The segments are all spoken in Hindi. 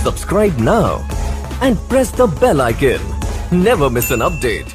Subscribe now and press the bell icon. Never miss an update.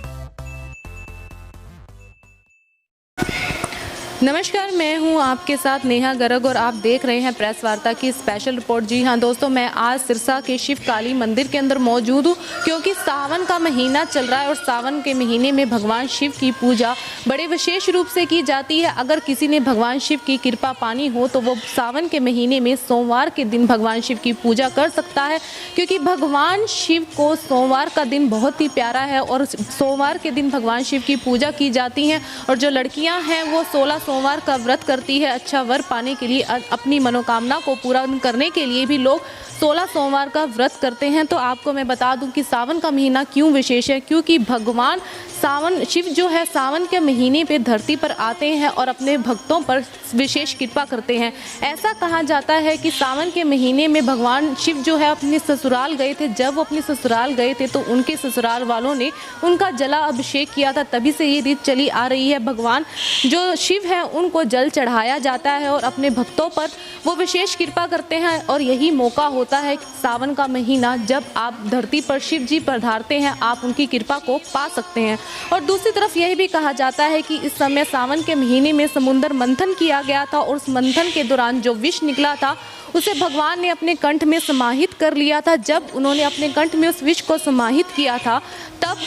नमस्कार, मैं हूं आपके साथ नेहा गर्ग और आप देख रहे हैं प्रेस वार्ता की स्पेशल रिपोर्ट। जी हां दोस्तों, मैं आज सिरसा के शिव काली मंदिर के अंदर मौजूद हूं क्योंकि सावन का महीना चल रहा है और सावन के महीने में भगवान शिव की पूजा बड़े विशेष रूप से की जाती है। अगर किसी ने भगवान शिव की कृपा पानी हो तो वो सावन के महीने में सोमवार के दिन भगवान शिव की पूजा कर सकता है, क्योंकि भगवान शिव को सोमवार का दिन बहुत ही प्यारा है और सोमवार के दिन भगवान शिव की पूजा की जाती है। और जो लड़कियाँ हैं वो 16 सोमवार का व्रत करती है अच्छा वर पाने के लिए, अपनी मनोकामना को पूरा करने के लिए भी लोग 16 सोमवार का व्रत करते हैं। तो आपको मैं बता दूं कि सावन का महीना क्यों विशेष है, क्योंकि भगवान सावन शिव जो है सावन के महीने पे धरती पर आते हैं और अपने भक्तों पर विशेष कृपा करते हैं। ऐसा कहा जाता है कि सावन के महीने में भगवान शिव जो है अपने ससुराल गए थे। जब वो अपने ससुराल गए थे तो उनके ससुराल वालों ने उनका जला अभिषेक किया था, तभी से ये रीत चली आ रही है। भगवान जो शिव है उनको जल चढ़ाया जाता है और अपने भक्तों पर वो विशेष कृपा करते हैं। और यही मौका होता है कि सावन का महीना जब आप धरती पर शिव जी पधारते हैं, आप उनकी कृपा को पा सकते हैं। और दूसरी तरफ यह भी कहा जाता है कि इस समय सावन के महीने में समुद्र मंथन किया गया था और उस मंथन के दौरान जो विष निकला था उसे भगवान ने अपने कंठ में समाहित कर लिया था। जब उन्होंने अपने कंठ में उस विष को समाहित किया था तब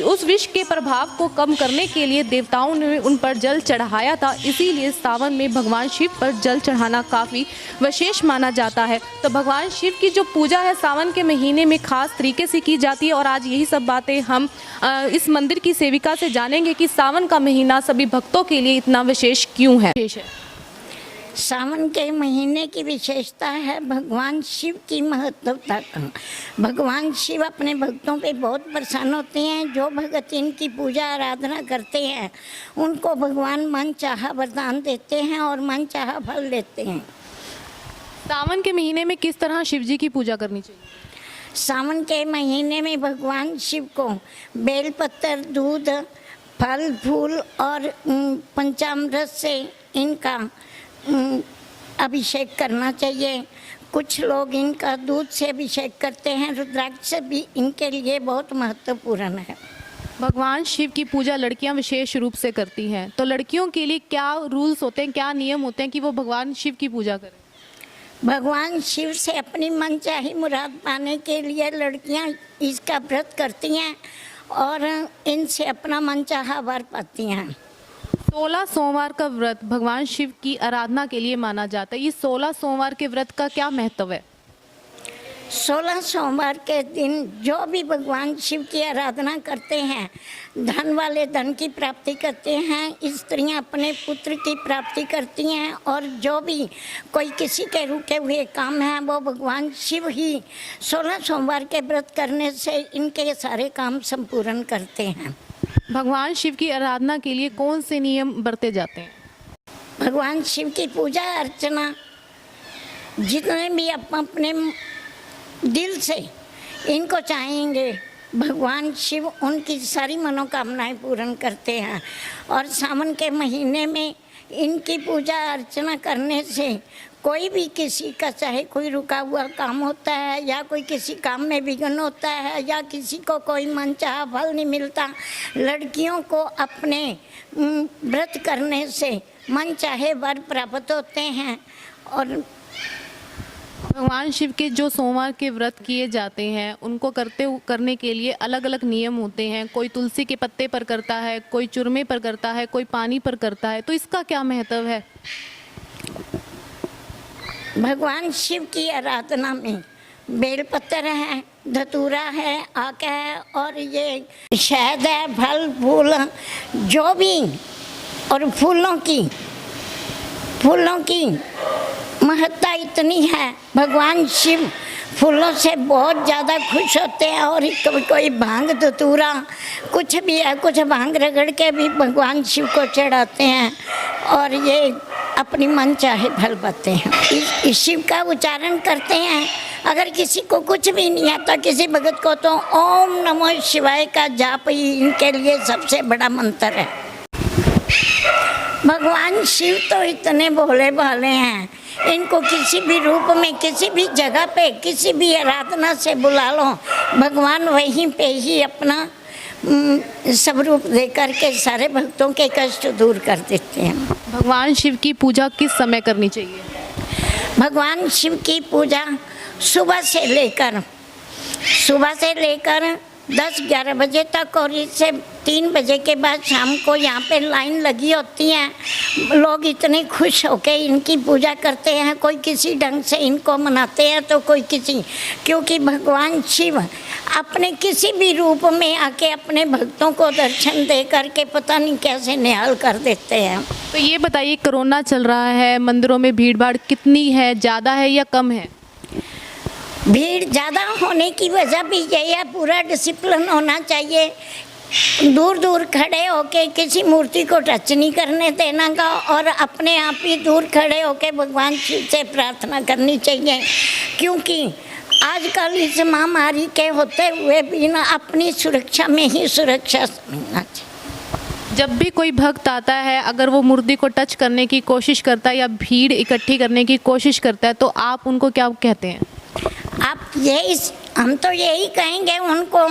उस विष के प्रभाव को कम करने के लिए देवताओं ने उन पर जल चढ़ाया था। इसीलिए सावन में भगवान शिव पर जल चढ़ाना काफ़ी विशेष माना जाता है। तो भगवान शिव की जो पूजा है सावन के महीने में खास तरीके से की जाती है और आज यही सब बातें हम इस मंदिर की सेविका से जानेंगे कि सावन का महीना सभी भक्तों के लिए इतना विशेष क्यों है। सावन के महीने की विशेषता है भगवान शिव की महत्वता का। भगवान शिव अपने भक्तों पे बहुत प्रसन्न होते हैं। जो भगत इनकी पूजा आराधना करते हैं उनको भगवान मन चाहा वरदान देते हैं और मन चाहा फल देते हैं। सावन के महीने में किस तरह शिव जी की पूजा करनी चाहिए? सावन के महीने में भगवान शिव को बेलपत्र, दूध, फल, फूल और पंचामृत से इनका अभिषेक करना चाहिए। कुछ लोग इनका दूध से अभिषेक करते हैं। रुद्राक्ष भी इनके लिए बहुत महत्वपूर्ण है। भगवान शिव की पूजा लड़कियां विशेष रूप से करती हैं, तो लड़कियों के लिए क्या रूल्स होते हैं, क्या नियम होते हैं कि वो भगवान शिव की पूजा करें? भगवान शिव से अपनी मनचाही मुराद पाने के लिए लड़कियां इसका व्रत करती हैं और इनसे अपना मनचाहा वर पाती हैं। 16 सोमवार का व्रत भगवान शिव की आराधना के लिए माना जाता है। ये 16 सोमवार के व्रत का क्या महत्व है? 16 सोमवार के दिन जो भी भगवान शिव की आराधना करते हैं धन वाले धन की प्राप्ति करते हैं, स्त्रियां अपने पुत्र की प्राप्ति करती हैं और जो भी कोई किसी के रुके हुए काम हैं वो भगवान शिव ही 16 सोमवार के व्रत करने से इनके सारे काम संपूर्ण करते हैं। भगवान शिव की आराधना के लिए कौन से नियम बरते जाते हैं? भगवान शिव की पूजा अर्चना जितने भी अपने दिल से इनको चाहेंगे भगवान शिव उनकी सारी मनोकामनाएं पूर्ण करते हैं। और सावन के महीने में इनकी पूजा अर्चना करने से कोई भी किसी का चाहे कोई रुका हुआ काम होता है या कोई किसी काम में विघ्न होता है या किसी को कोई मनचाहा फल नहीं मिलता, लड़कियों को अपने व्रत करने से मन चाहे वर प्राप्त होते हैं। और भगवान शिव के जो सोमवार के व्रत किए जाते हैं उनको करने के लिए अलग अलग नियम होते हैं। कोई तुलसी के पत्ते पर करता है, कोई चूरमे पर करता है, कोई पानी पर करता है, तो इसका क्या महत्व है? भगवान शिव की आराधना में बेलपत्र है, धतूरा है, आका है और ये शहद है, फल फूल जो भी और फूलों की महत्ता इतनी है। भगवान शिव फूलों से बहुत ज़्यादा खुश होते हैं और कोई भांग धतूरा कुछ भी है, कुछ भांग रगड़ के भी भगवान शिव को चढ़ाते हैं और ये अपनी मन चाहे फल पाते हैं। इस शिव का उच्चारण करते हैं। अगर किसी को कुछ भी नहीं आता किसी भगत को तो ओम नमो शिवाय का जाप ही इनके लिए सबसे बड़ा मंत्र है। भगवान शिव तो इतने भोले भाले हैं इनको किसी भी रूप में, किसी भी जगह पे, किसी भी आराधना से बुला लो, भगवान वहीं पे ही अपना स्वरूप दे करके सारे भक्तों के कष्ट दूर कर देते हैं। भगवान शिव की पूजा किस समय करनी चाहिए? भगवान शिव की पूजा सुबह से लेकर 10-11 बजे तक, और इससे 3 बजे के बाद शाम को यहाँ पे लाइन लगी होती है। लोग इतने खुश होकर इनकी पूजा करते हैं, कोई किसी ढंग से इनको मनाते हैं तो कोई किसी, क्योंकि भगवान शिव अपने किसी भी रूप में आके अपने भक्तों को दर्शन दे करके पता नहीं कैसे निहाल कर देते हैं। तो ये बताइए, कोरोना चल रहा है, मंदिरों में भीड़ भाड़ कितनी है, ज़्यादा है या कम है? भीड़ ज़्यादा होने की वजह भी यही है, पूरा डिसिप्लिन होना चाहिए। दूर दूर खड़े होके किसी मूर्ति को टच नहीं करने देना का, और अपने आप ही दूर खड़े होके भगवान शिव से प्रार्थना करनी चाहिए, क्योंकि आजकल इस महामारी के होते हुए भी ना अपनी सुरक्षा में ही सुरक्षा समझना चाहिए। जब भी कोई भक्त आता है, अगर वो मूर्ति को टच करने की कोशिश करता है या भीड़ इकट्ठी करने की कोशिश करता है, तो आप उनको क्या कहते हैं? हम तो यही कहेंगे उनको,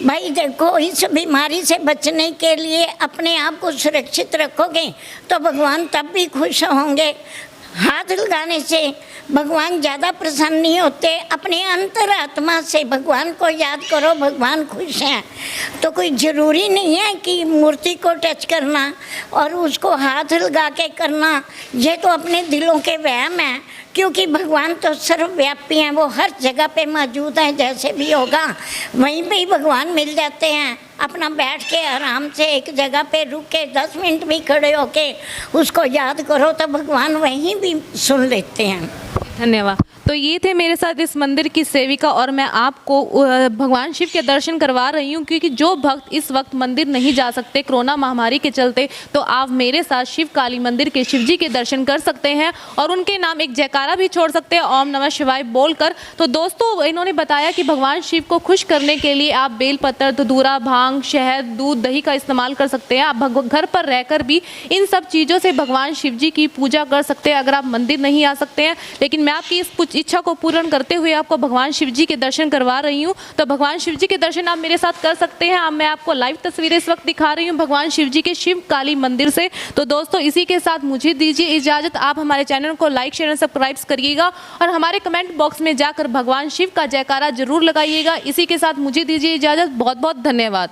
भाई देखो, इस बीमारी से बचने के लिए अपने आप को सुरक्षित रखोगे तो भगवान तब भी खुश होंगे। हाथ लगाने से भगवान ज़्यादा प्रसन्न नहीं होते। अपने अंतरात्मा से भगवान को याद करो, भगवान खुश हैं। तो कोई ज़रूरी नहीं है कि मूर्ति को टच करना और उसको हाथ लगा के करना, ये तो अपने दिलों के वहम हैं, क्योंकि भगवान तो सर्वव्यापी हैं, वो हर जगह पे मौजूद हैं। जैसे भी होगा वहीं पे ही भगवान मिल जाते हैं। अपना बैठ के आराम से एक जगह पे रुक के 10 मिनट भी खड़े होके उसको याद करो तो भगवान वहीं भी सुन लेते हैं। धन्यवाद। तो ये थे मेरे साथ इस मंदिर की सेविका, और मैं आपको भगवान शिव के दर्शन करवा रही हूँ, क्योंकि जो भक्त इस वक्त मंदिर नहीं जा सकते कोरोना महामारी के चलते, तो आप मेरे साथ शिव काली मंदिर के शिव जी के दर्शन कर सकते हैं और उनके नाम एक जयकारा भी छोड़ सकते हैं, ओम नमः शिवाय बोलकर। तो दोस्तों, इन्होंने बताया कि भगवान शिव को खुश करने के लिए आप बेलपत्र, धतूरा, भांग, शहद, दूध, दही का इस्तेमाल कर सकते हैं। आप घर पर रहकर भी इन सब चीज़ों से भगवान शिव जी की पूजा कर सकते हैं अगर आप मंदिर नहीं आ सकते हैं। लेकिन मैं आपकी इस इच्छा को पूर्ण करते हुए आपको भगवान शिव जी के दर्शन करवा रही हूँ। तो भगवान शिव जी के दर्शन आप मेरे साथ कर सकते हैं। अब मैं आपको लाइव तस्वीरें इस वक्त दिखा रही हूँ भगवान शिव जी के शिव काली मंदिर से। तो दोस्तों, इसी के साथ मुझे दीजिए इजाज़त। आप हमारे चैनल को लाइक, शेयर और सब्सक्राइब करिएगा और हमारे कमेंट बॉक्स में जाकर भगवान शिव का जयकारा जरूर लगाइएगा। इसी के साथ मुझे दीजिए इजाज़त। बहुत बहुत धन्यवाद।